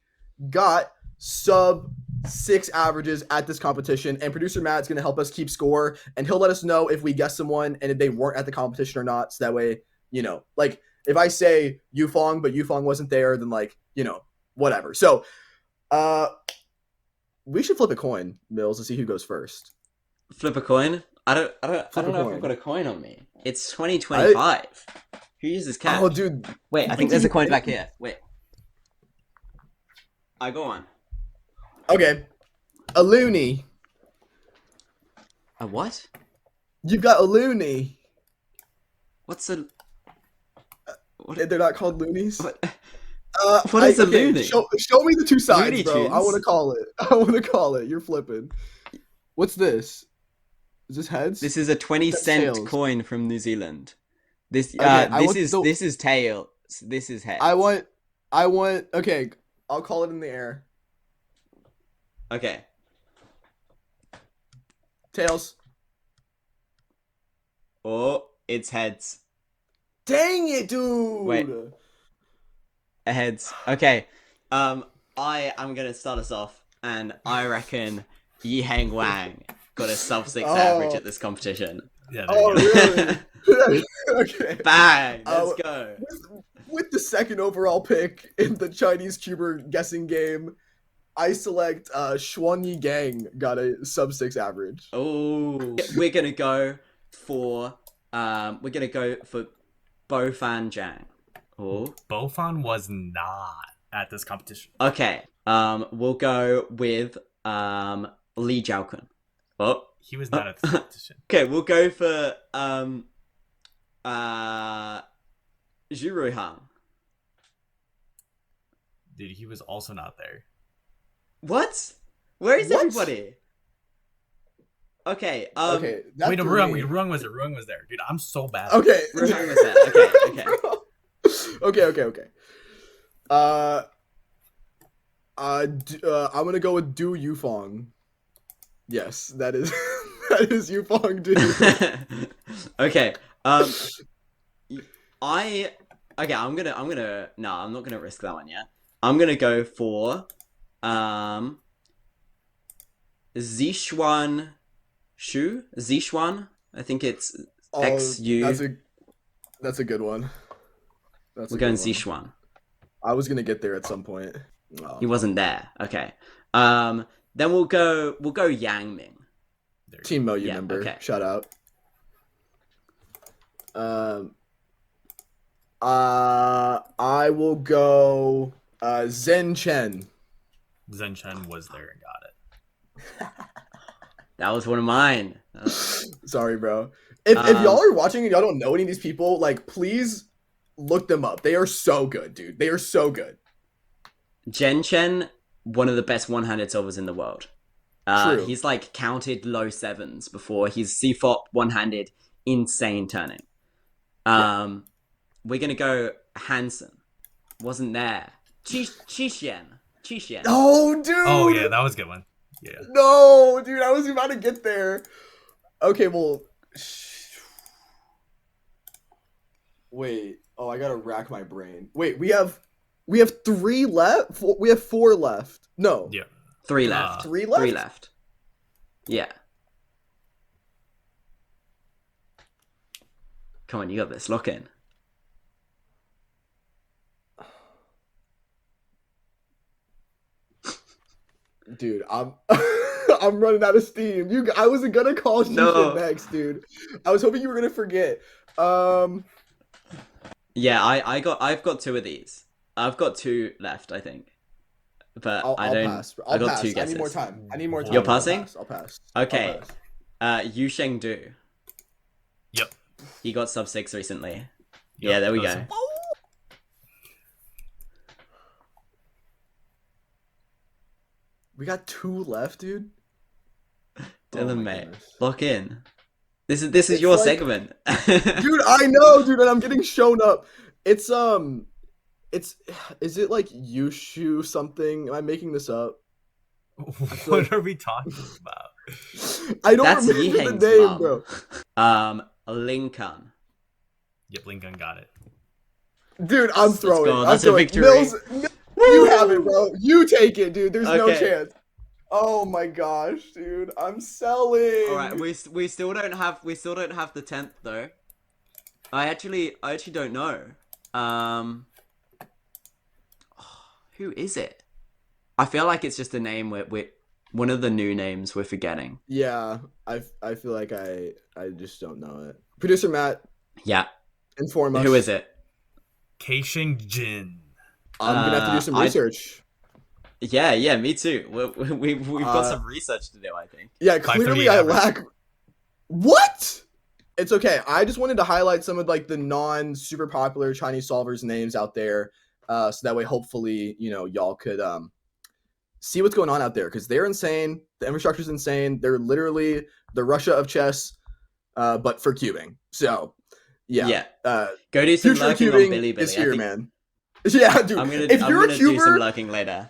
got sub-6 averages at this competition. And producer Matt's going to help us keep score, and he'll let us know if we guessed someone and if they weren't at the competition or not. So that way, like if I say Yufong, but Yufong wasn't there, then whatever. So We should flip a coin, Mills, to see who goes first. Flip a coin. I don't Flip a know if coin. I've got a coin on me. It's 2025. Who uses cash? Oh, dude. Wait, I think there's a coin back here. Wait. I go on. Okay. A loony. A what? You've got a loony. What's a? They're not called loonies. What? What is a loony? Show me the two sides, Looney bro. I Tunes? want to call it. I want to call it. You're flipping. What's this? Is this heads? This is a 20-cent tails. coin from New Zealand. This Okay, this is tails. This is heads. I want. Okay, I'll call it in the air. Okay. Tails. Oh, it's heads. Dang it, dude. Wait. Heads. Okay. I'm gonna start us off, and I reckon Yi Heng Wang got a sub-6 average at this competition. Yeah. Oh, really? Okay. Bang! Let's go. With the second overall pick in the Chinese Cuber guessing game, I select Xuanyi Gang got a sub-6 average. Oh, we're gonna go for Bo Fan Zhang. Oh. Bofan was not at this competition. Okay. We'll go with Li Jiaokun. Oh. He was not at this competition. Okay, we'll go for Zhu Ruihang. Dude, he was also not there. What? Where is What? everybody? Okay. Okay. That's Wait, no, for me. Rung was there. Rung was there. Dude, I'm so bad. Okay. Ruihang was there. Okay. Okay. I'm gonna go with Du Yufong. Yes, that is that is Yufong Du. Okay. I'm not gonna risk that one yet. I'm gonna go for Zixuan Shu. Zixuan. I think it's XU. That's a good one. We're going Zixuan. I was gonna get there at some point. Oh. He wasn't there. Okay. Then we'll go Yang Ming. Team Mo, member. Okay. Shout out. I will go Zen Chen. Zen Chen was there and got it. That was one of mine. Sorry, bro. If y'all are watching and y'all don't know any of these people, like, please look them up. They are so good, dude. They are so good. Jen Chen, one of the best one-handed solvers in the world. True. He's like counted low sevens before. He's CFOP one-handed, insane turning. We're gonna go Hansen. Wasn't there. Qixian. Oh, dude. Oh, yeah, that was a good one. Yeah. No, dude. I was about to get there. Okay, well. Wait. Oh, I gotta rack my brain. Wait, we have 3 left. We have 4 left. No. Yeah. 3 left. 3 left. 3 left. Yeah. Come on, you got this. Lock in. Dude, I'm I'm running out of steam. I wasn't gonna call Qixian next, dude. I was hoping you were gonna forget. Yeah, I've got 2 of these. I've got 2 left, I think. But I'll I don't. pass. I got pass. 2 guesses. I need more time. You're passing? I'll pass. Okay. I'll pass. Yu Shengdu. Yep. He got sub 6 recently. Yep, Yeah, there we go. We got 2 left, dude. Dylan, my mate, goodness. lock in. This is your like- segment. Dude, I know, dude, and I'm getting shown up. Is it like Yushu something? Am I making this up? What are we talking about? I don't That's Yi remember Heng's the name, mom. bro. Lincoln. Yep, Lincoln got it. Dude, I'm throwing. go. I'm That's a throwing. victory. Mills, you have it, bro. You take it, dude. There's no Okay. chance. Oh my gosh, dude. I'm selling. All right, we still don't have the 10th though. I actually don't know. Who is it? I feel like it's just a name One of the new names we're forgetting. Yeah, I feel like I just don't know it. Producer Matt, Yeah. inform us. Who is it? Qixian Jin. I'm gonna have to do some research. Yeah, me too. We've got some research to do, I think. Yeah, clearly I lack. What? It's okay. I just wanted to highlight some of like the non-super popular Chinese solvers' names out there, so that way, hopefully, y'all could see what's going on out there, because they're insane. The infrastructure's insane. They're literally the Russia of chess, but for cubing. So, yeah. Go do some lurking on Bilibili. Is here, man. Yeah, dude. I'm gonna do some lurking later.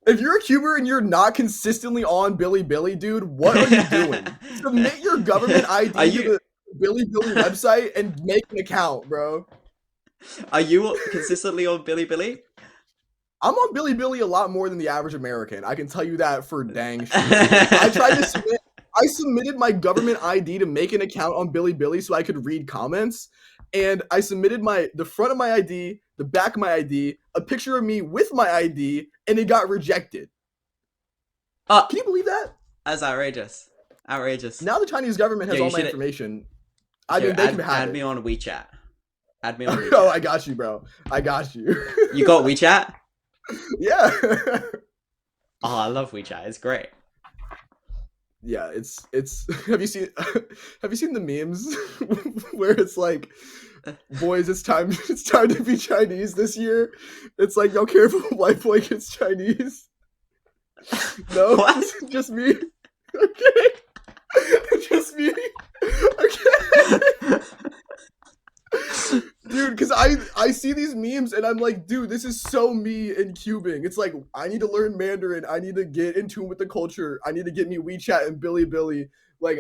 If you're a cuber and you're not consistently on Bilibili, dude, what are you doing? Submit your government ID to the Bilibili website and make an account, bro. Are you consistently on Bilibili? I'm on Bilibili a lot more than the average American. I can tell you that for dang sure. I submitted my government ID to make an account on Bilibili so I could read comments. And I submitted the front of my ID, the back of my ID, a picture of me with my ID, and it got rejected. Can you believe that? That's outrageous. Outrageous. Now the Chinese government has all my information. They can have add me on WeChat. Add me on WeChat. Oh, I got you, bro. I got you. You got WeChat? Yeah. Oh, I love WeChat. It's great. Yeah, it's have you seen the memes where it's like, boys, it's time to be Chinese this year? It's like, yo, careful, white boy gets Chinese. No, what? Just me. Okay. Just me. Okay. Dude, because I see these memes and I'm like, dude, this is so me in cubing. It's like, I need to learn Mandarin. I need to get in tune with the culture. I need to get me WeChat and Bilibili. Like,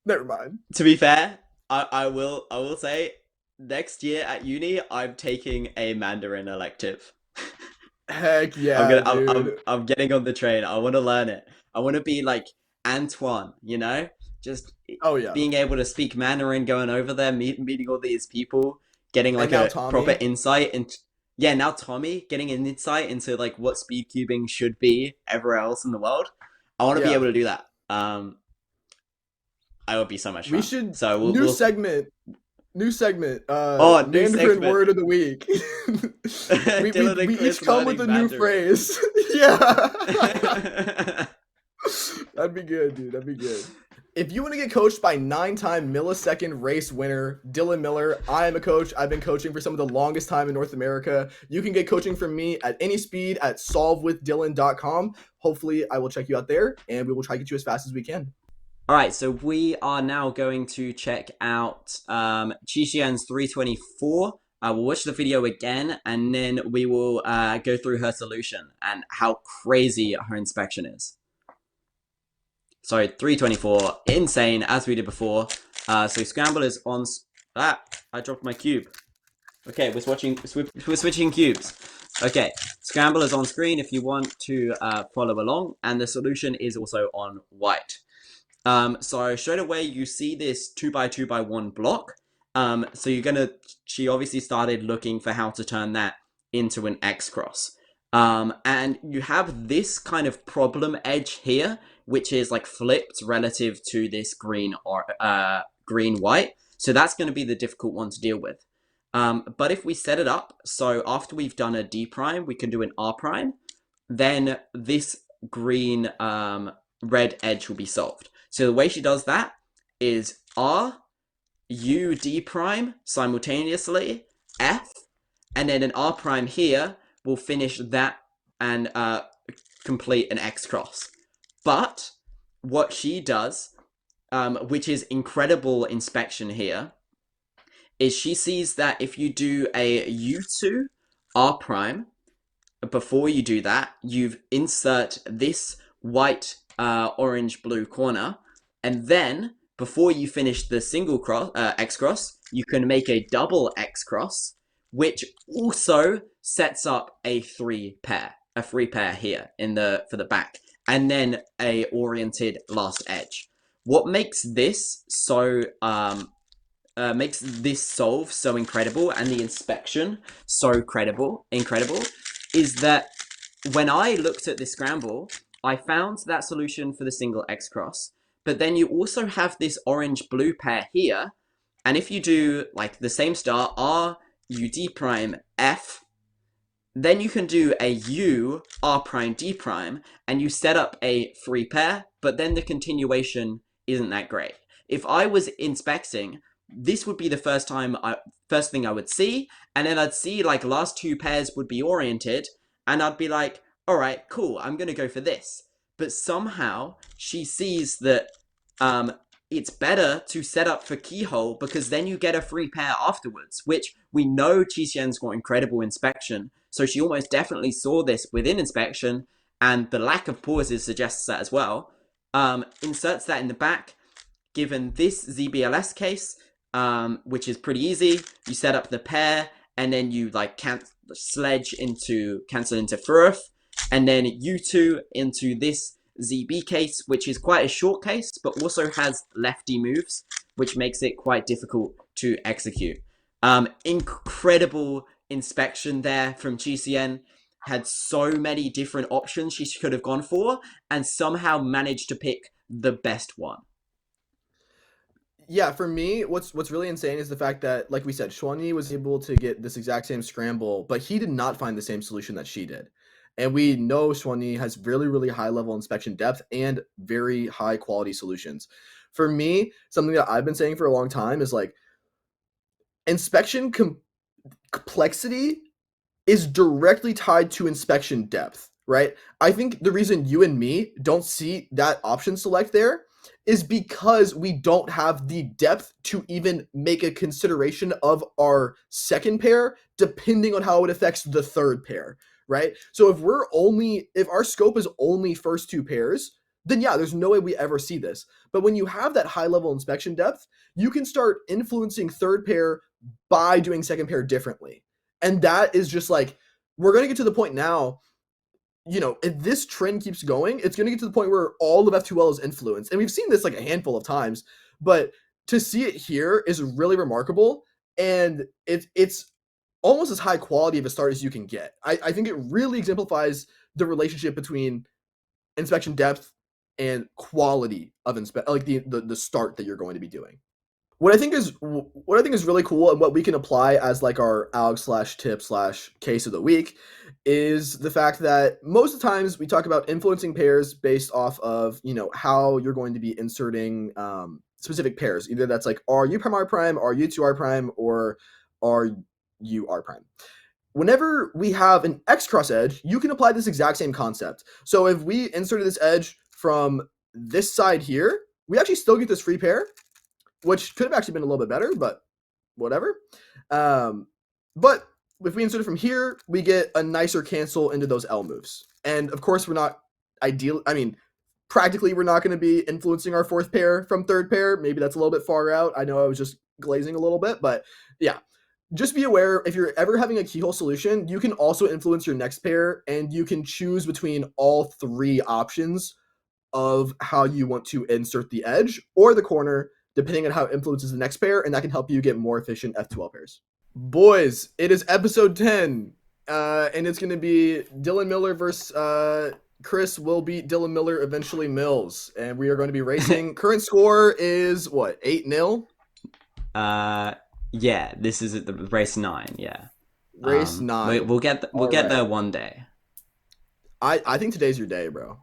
never mind. To be fair, I will say, next year at uni, I'm taking a Mandarin elective. Heck yeah, I'm getting on the train. I want to learn it. I want to be like Antoine, just being able to speak Mandarin, going over there, meeting all these people, getting like a proper insight. And now Tommy getting an insight into like what speed cubing should be everywhere else in the world. I want to be able to do that. I would be so much fun. We should new segment. New segment. New Segment word of the week. we each come with a new phrase. Yeah. That'd be good, dude. That'd be good. If you want to get coached by 9-time Millisecond race winner Dylan Miller, I am a coach. I've been coaching for some of the longest time in North America. You can get coaching from me at any speed at solvewithdylan.com. Hopefully, I will check you out there, and we will try to get you as fast as we can. All right, so we are now going to check out Qixian's 324. We'll watch the video again, and then we will go through her solution and how crazy her inspection is. So 324, insane, as we did before. So Scramble is on... I dropped my cube. Okay, we're switching cubes. Okay, Scramble is on screen if you want to follow along, and the solution is also on white. So straight away you see this 2x2x1 block. So she obviously started looking for how to turn that into an xxcross. And you have this kind of problem edge here, which is like flipped relative to this green or green white. So that's going to be the difficult one to deal with. But if we set it up, so after we've done a D prime, we can do an R prime, then this green red edge will be solved. So the way she does that is R, U, D prime simultaneously, F, and then an R prime here will finish that and complete an xxcross. But what she does, which is incredible inspection here, is she sees that if you do a U2 R prime, before you do that, you insert this white orange blue corner, and then before you finish the single xxcross, you can make a double xxcross, which also sets up a free pair here for the back, and then a oriented last edge. What makes this so makes this solve so incredible and the inspection so incredible is that when I looked at this scramble, I found that solution for the single xxcross, but then you also have this orange-blue pair here, and if you do like the same star, R, U, D prime, F, then you can do a U, R prime, D prime, and you set up a free pair, but then the continuation isn't that great. If I was inspecting, this would be the first thing I would see, and then I'd see like last two pairs would be oriented, and I'd be like, all right, cool, I'm gonna go for this. But somehow she sees that it's better to set up for keyhole because then you get a free pair afterwards, which we know Qixian's got incredible inspection, so she almost definitely saw this within inspection, and the lack of pauses suggests that as well. Inserts that in the back. Given this ZBLS case, which is pretty easy, you set up the pair, and then you like cancel into Furth, and then U2 into this ZB case, which is quite a short case, but also has lefty moves, which makes it quite difficult to execute. Incredible inspection there from Qixian. Had so many different options she could have gone for, and somehow managed to pick the best one. Yeah, for me, what's really insane is the fact that, like we said, Xuanyi was able to get this exact same scramble, but he did not find the same solution that she did. And we know Xuanyi has really, really high level inspection depth and very high quality solutions. For me, something that I've been saying for a long time is like inspection complexity is directly tied to inspection depth, right? I think the reason you and me don't see that option select there is because we don't have the depth to even make a consideration of our second pair, depending on how it affects the third pair, right? So if our scope is only first two pairs, then yeah, there's no way we ever see this. But when you have that high level inspection depth, you can start influencing third pair by doing second pair differently. And that is just like, we're going to get to the point now, you know, if this trend keeps going, it's going to get to the point where all of F2L is influenced. And we've seen this like a handful of times, but to see it here is really remarkable. And it's almost as high quality of a start as you can get. I think it really exemplifies the relationship between inspection depth and quality of the start that you're going to be doing. What I think is really cool and what we can apply as like our ALG/tip/case of the week is the fact that most of the times we talk about influencing pairs based off of, you know, how you're going to be inserting specific pairs. Either that's like RU prime R prime, RU2 R prime, or RU R prime. Whenever we have an X-cross edge, you can apply this exact same concept. So if we inserted this edge from this side here, we actually still get this free pair, which could have actually been a little bit better, but whatever. But if we insert it from here, we get a nicer cancel into those L moves. And of course, practically we're not going to be influencing our fourth pair from third pair. Maybe that's a little bit far out. I know I was just glazing a little bit, but yeah. Just be aware, if you're ever having a keyhole solution, you can also influence your next pair, and you can choose between all three options of how you want to insert the edge or the corner, depending on how it influences the next pair, and that can help you get more efficient F2L pairs. Boys, it is episode 10, and it's going to be Dylan Miller versus Chris will beat Dylan Miller, eventually Mills, and we are going to be racing. Current score is, what, 8-0? Yeah, this is at the race 9, yeah. Race 9. We'll get there one day. I think today's your day, bro.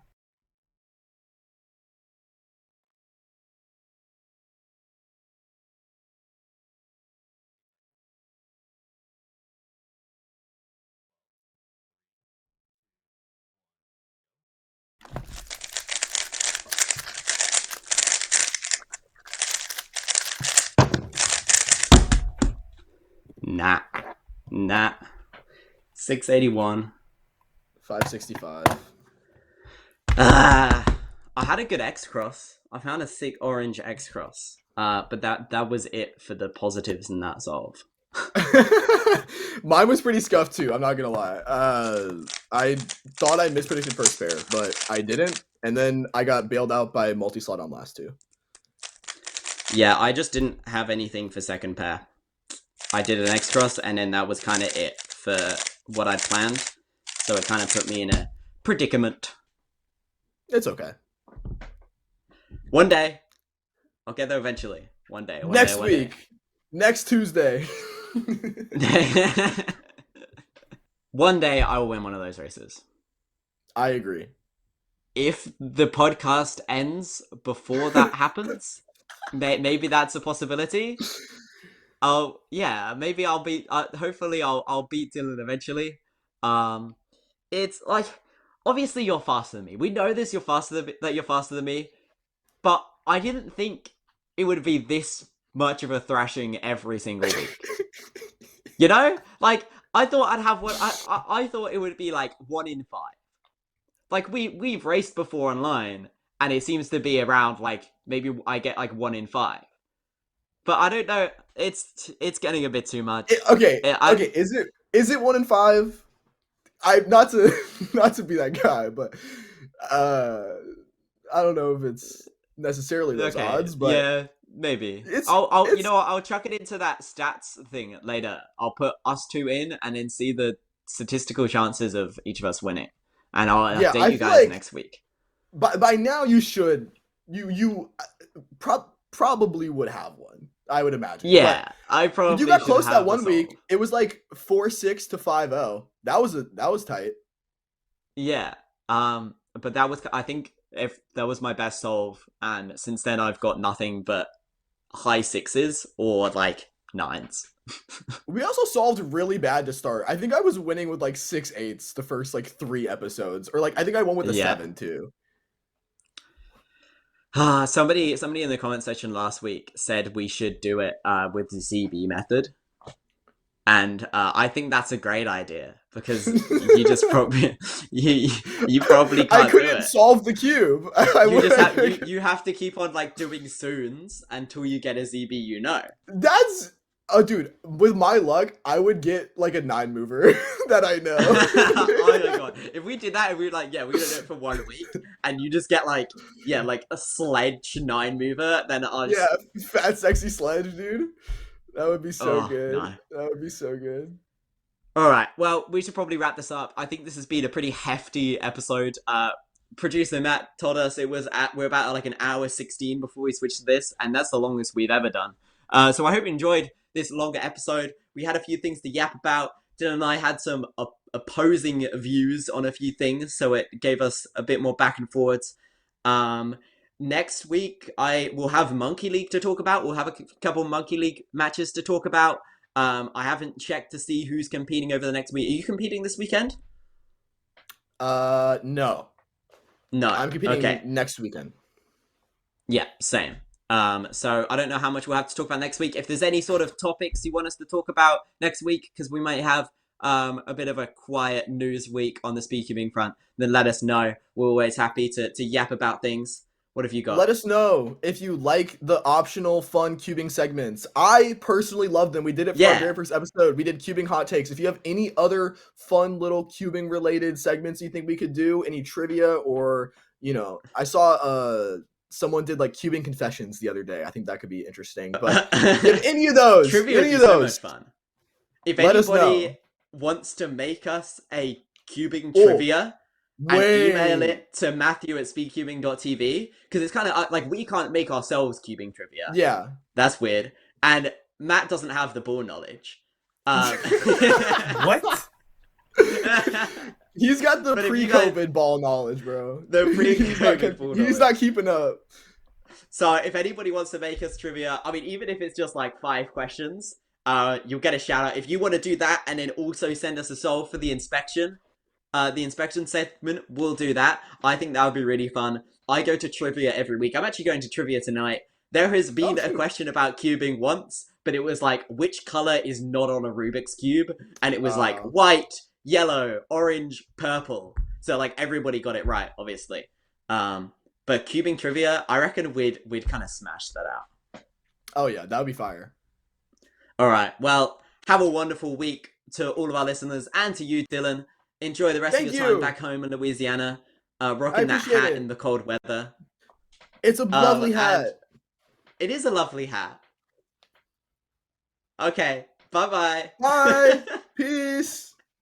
Nah. 681. 565. I had a good X-cross. I found a sick orange X-cross. But that was it for the positives in that solve. Mine was pretty scuffed too, I'm not gonna lie. I thought I mispredicted first pair, but I didn't. And then I got bailed out by multi-slot on last two. Yeah, I just didn't have anything for second pair. I did an X-cross, and then that was kind of it for what I'd planned. so it kind of put me in a predicament. It's okay. One day, I'll get there eventually. One day. Next week. Next Tuesday. One day I will win one of those races. I agree. If the podcast ends before that happens, maybe that's a possibility. Oh yeah, maybe I'll beat. Hopefully, I'll beat Dylan eventually. It's like obviously you're faster than me. We know this. You're faster than me. But I didn't think it would be this much of a thrashing every single week. You know, like I thought I'd have one. I thought it would be like 1 in 5. Like we've raced before online, and it seems to be around like maybe I get like 1 in 5. But I don't know. It's getting a bit too much. Okay. Is it 1 in 5? I'm not to be that guy, but I don't know if it's necessarily those odds. But yeah, maybe. I'll chuck it into that stats thing later. I'll put us two in and then see the statistical chances of each of us winning, and I'll update you guys next week. By now you should probably would have one. I would imagine. Yeah, but I probably. You got close that 1 week. It was like 4-6 to 5-0. That was tight. Yeah. But that was, I think, if that was my best solve, and since then I've got nothing but high 6s or like 9s. We also solved really bad to start. I think I was winning with like 6-8s the first like 3 episodes, or like I think I won with a 7 too. Somebody in the comment section last week said we should do it with the ZB method, and I think that's a great idea because you just probably you probably can't. I couldn't solve the cube. You have to keep on like doing soons until you get a ZB. That's. Oh, dude, with my luck, I would get like a 9 mover that I know. Oh my god. If we did that and we were like, yeah, we're gonna do it for 1 week, and you just get like, yeah, like a sledge 9 mover, then yeah, fat sexy sledge, dude. That would be so good. No. That would be so good. Alright, well, we should probably wrap this up. I think this has been a pretty hefty episode. Producer Matt told us we're about like an hour 16 before we switch to this, and that's the longest we've ever done. So I hope you enjoyed this longer episode. We had a few things to yap about. Dylan and I had some opposing views on a few things, so it gave us a bit more back and forwards. Next week, I will have Monkey League to talk about. We'll have a couple Monkey League matches to talk about. I haven't checked to see who's competing over the next week. Are you competing this weekend? No. No. I'm competing next weekend. Yeah, same. So I don't know how much we'll have to talk about next week. If there's any sort of topics you want us to talk about next week, because we might have a bit of a quiet news week on the speedcubing front, then let us know. We're always happy to yap about things. What have you got? Let us know if you like the optional fun cubing segments. I personally love them. We did it for our very first episode. We did cubing hot takes. If you have any other fun little cubing related segments you think we could do, any trivia, or I saw someone did like cubing confessions the other day. I think that could be interesting. But if any of those, trivia would be so much fun. If anybody wants to make us a cubing trivia, and email it to Matthew@speedcubing.tv, because it's kind of like we can't make ourselves cubing trivia. Yeah, that's weird. And Matt doesn't have the ball knowledge. What? He's got the pre-COVID ball knowledge, bro. The pre-COVID ball knowledge. He's not keeping up. So if anybody wants to make us trivia, I mean, even if it's just like 5 questions, you'll get a shout out. If you want to do that and then also send us a solve for the inspection segment, we'll do that. I think that would be really fun. I go to trivia every week. I'm actually going to trivia tonight. There has been a question about cubing once, but it was like, which color is not on a Rubik's Cube? And it was like white, yellow, orange, purple. So like everybody got it right, obviously. But cubing trivia, I reckon we'd kind of smash that out. Oh yeah, that would be fire. All right. Well, have a wonderful week to all of our listeners and to you, Dylan. Enjoy the rest of your time back home in Louisiana, rocking that hat in the cold weather. It's a lovely hat. It is a lovely hat. Okay, bye-bye. Bye. Peace.